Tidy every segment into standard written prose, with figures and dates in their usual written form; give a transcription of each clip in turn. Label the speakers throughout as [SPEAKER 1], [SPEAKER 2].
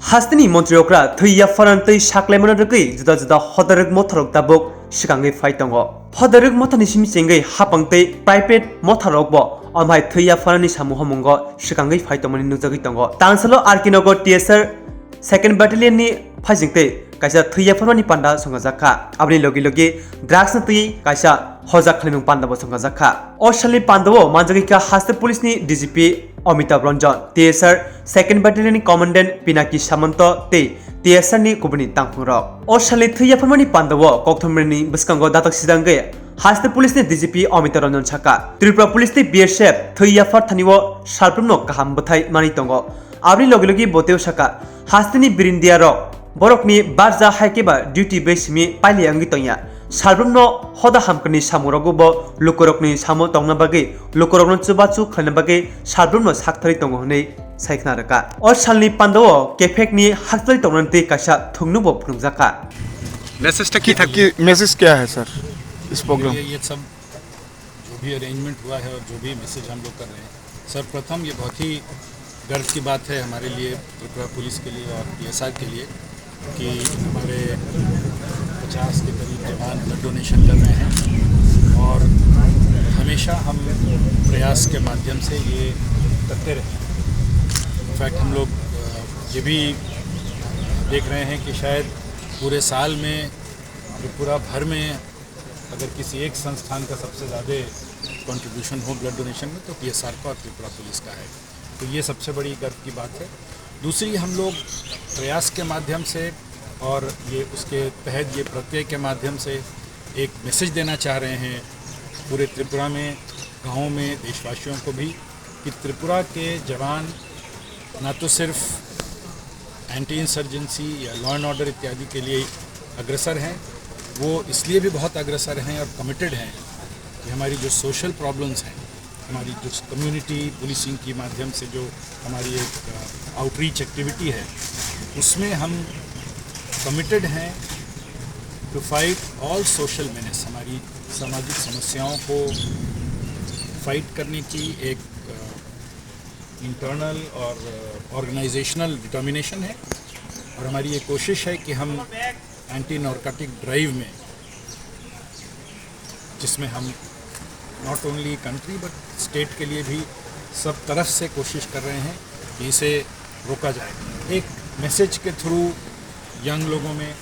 [SPEAKER 1] हास्तिनि मन्त्रियकरा थैया फरानतै साक्लायमोन रगै जुदा जुदा हदरक मथरक दाबुक सिगाङै फाइतङ हदरक मथानि सिमचेंगै हापांतै प्राइभेट मथरकबो अमहाय थैया फरानि सामूह मंग सिगाङै फाइतमनि नुजगै दङ तांसलो आरकिनगर टीएसआर सेकेंड बैटेलियननि फाइजिंतै काइसा थैया फरानि पान्डा संगाजाखा आबनि लगे लगे ड्राग्स नतै काइसा हजा खालिमं पान्डाबो संगाजाखा अशालि पान्डावो मानजगैका हास्ते पुलिसनि DGP Amitabh Ranjan TSR second battalion commandant Pinaki Samant ते टीएसआर नि गुबुननि तांफुंरक अशालि थैया फरानि पान्डावो कक्थमनि बसकांगो दातक सिदांगै हास्ते पुलिसनि डीजीपी अमिताभ रंजन छाका त्रिपुरा पुलिसनि बीएसएफ थैया फर थानिवो सालप्रमनो गाहाम बथाय मानि दङ आबनि लगे लगे बोतेव छाका हास्तेनि बिरिन्दिया रक बरकनि बारजा हाइकेबा ड्यूटी बेसिमि पाइले अंगि तंया सालब्रमनो हदा हामकनि सामुरगुबो लुकरकनि सामु तंना बागै लुकरकनो चुबाचु खलना बागै सालब्रमनो साखथारि तंग हनै साइखना रका और सालनि पान्डवो केफेकनि हाक्तरि तंनते कासा थुंनुबो फुंजाका
[SPEAKER 2] मैसेज क्या है सर इस प्रोग्राम
[SPEAKER 3] ये सब जो भी अरेंजमेंट हुआ है और जो भी मैसेज हम लोग कर रहे हैं सर्वप्रथम ये बहुत ही गर्व की बात है हमारे लिए त्रिपुरा पुलिस के लिए और टीएसआर के लिए कि हमारे 50 के करीब जवान ब्लड डोनेशन कर रहे हैं और हमेशा हम प्रयास के माध्यम से ये करते रहे इनफैक्ट हम लोग ये भी देख रहे हैं कि शायद पूरे साल में त्रिपुरा भर में अगर किसी एक संस्थान का सबसे ज़्यादा कंट्रीब्यूशन हो ब्लड डोनेशन में तो टीएसआर का और त्रिपुरा पुलिस का है तो ये सबसे बड़ी गर्व की बात है। दूसरी हम लोग प्रयास के माध्यम से और ये उसके तहत ये प्रत्यय के माध्यम से एक मैसेज देना चाह रहे हैं पूरे त्रिपुरा में गाँव में देशवासियों को भी कि त्रिपुरा के जवान ना तो सिर्फ एंटी इंसर्जेंसी या लॉ एंड ऑर्डर इत्यादि के लिए अग्रसर हैं वो इसलिए भी बहुत अग्रसर हैं और कमिटेड हैं कि हमारी जो सोशल प्रॉब्लम्स हैं हमारी जो कम्युनिटी पुलिसिंग के माध्यम से जो हमारी एक आउटरीच एक्टिविटी है उसमें हम कमिटेड हैं to fight all social menace हमारी सामाजिक समस्याओं को फाइट करने की एक इंटरनल और ऑर्गेनाइजेशनल डिटर्मिनेशन है और हमारी ये कोशिश है कि हम एंटी नार्कोटिक ड्राइव में जिसमें हम not only country but state के लिए भी सब तरफ से कोशिश कर रहे हैं कि इसे रोका जाए एक मैसेज के थ्रू यंग लोगों में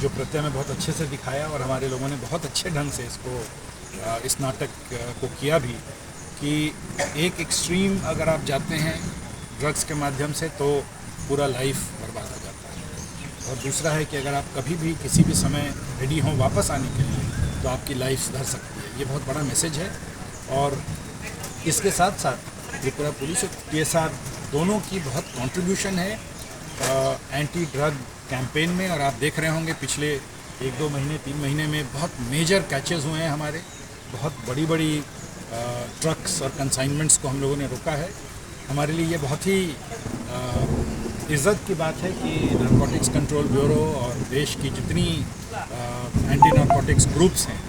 [SPEAKER 3] जो प्रत्यय में बहुत अच्छे से दिखाया और हमारे लोगों ने बहुत अच्छे ढंग से इसको इस नाटक को किया भी कि एक एक्सट्रीम अगर आप जाते हैं ड्रग्स के माध्यम से तो पूरा लाइफ बर्बाद हो जाता है और दूसरा है कि अगर आप कभी भी किसी भी समय रेडी हों वापस आने के लिए तो आपकी लाइफ सुधर सकती है ये बहुत बड़ा मैसेज है और इसके साथ साथ त्रिपुरा पुलिस और टीएसआर दोनों की बहुत कंट्रीब्यूशन है एंटी ड्रग कैंपेन में और आप देख रहे होंगे पिछले 1-2 महीने 3 महीने में बहुत मेजर कैचेस हुए हैं हमारे बहुत बड़ी बड़ी ट्रक्स और कंसाइनमेंट्स को हम लोगों ने रोका है हमारे लिए ये बहुत ही इज़्ज़त की बात है कि नारकोटिक्स कंट्रोल ब्यूरो और देश की जितनी एंटी नारकोटिक्स ग्रुप्स हैं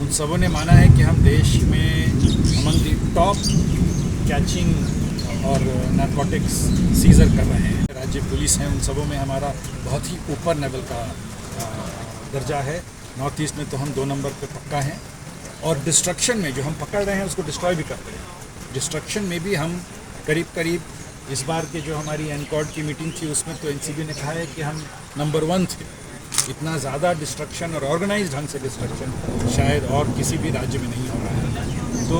[SPEAKER 3] उन सबों ने माना है कि हम देश में अमंग दी टॉप कैचिंग और नारकोटिक्स सीजर कर रहे हैं राज्य पुलिस हैं उन सबों में हमारा बहुत ही ऊपर लेवल का दर्जा है नॉर्थ ईस्ट में तो हम 2 नंबर पे पक्का हैं और डिस्ट्रक्शन में जो हम पकड़ रहे हैं उसको डिस्ट्रॉय भी करते हैं डिस्ट्रक्शन में भी हम करीब करीब इस बार के जो हमारी एनकॉर्ड की मीटिंग थी उसमें तो एनसीबी ने कहा है कि हम नंबर 1 थे इतना ज़्यादा डिस्ट्रक्शन और ऑर्गेनाइज ढंग से डिस्ट्रक्शन शायद और किसी भी राज्य में नहीं हो रहा है तो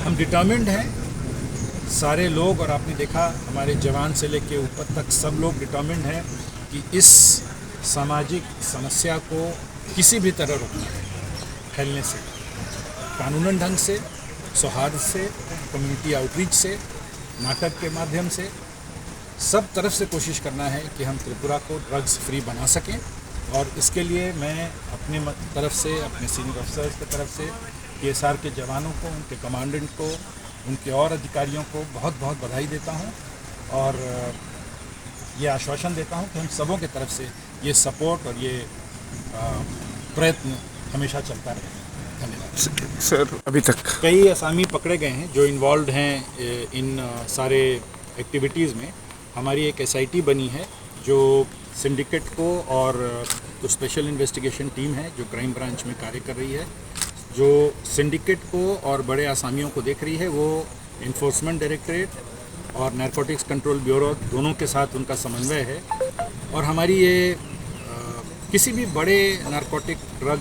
[SPEAKER 3] हम डिटर्मिन्ड हैं सारे लोग और आपने देखा हमारे जवान से लेके ऊपर तक सब लोग डिटर्मिन्ड हैं कि इस सामाजिक समस्या को किसी भी तरह रोकना है फैलने से कानूनन ढंग से सौहार्द से कम्युनिटी आउटरीच से नाटक के माध्यम से सब तरफ से कोशिश करना है कि हम त्रिपुरा को ड्रग्स फ्री बना सकें और इसके लिए मैं अपने तरफ से अपने सीनियर अफसर्स की तरफ से टीएसआर के जवानों को उनके कमांडेंट को उनके और अधिकारियों को बहुत बहुत बधाई देता हूं और ये आश्वासन देता हूं कि हम सबों की तरफ से ये सपोर्ट और ये प्रयत्न हमेशा चलता रहे धन्यवाद
[SPEAKER 2] सर अभी तक
[SPEAKER 3] कई असामी पकड़े गए हैं जो इन्वॉल्व हैं इन सारे एक्टिविटीज़ में हमारी एक SIT बनी है जो सिंडिकेट को और जो स्पेशल इन्वेस्टिगेशन टीम है जो क्राइम ब्रांच में कार्य कर रही है, जो सिंडिकेट को और बड़े आसामियों को देख रही है, वो इन्फोर्समेंट डायरेक्टरेट और नारकोटिक्स कंट्रोल ब्यूरो दोनों के साथ उनका समन्वय है। और हमारी ये किसी भी बड़े नारकोटिक ड्रग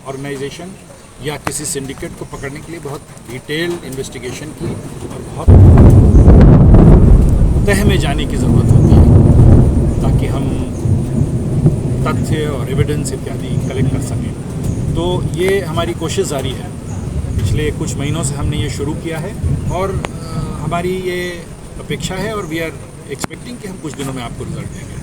[SPEAKER 3] ऑर्गेनाइजेशन या किसी सिंडिकेट को पकड़ने के लिए बहुत डिटेल्ड इन्वेस्टिगेशन की और बहुत तह में जाने की ज़रूरत होती है ताकि हम तथ्य और एविडेंस इत्यादि कलेक्ट कर सकें। तो ये हमारी कोशिश जारी है, पिछले कुछ महीनों से हमने ये शुरू किया है और हमारी ये अपेक्षा है और वी आर एक्सपेक्टिंग कि हम कुछ दिनों में आपको रिजल्ट देंगे।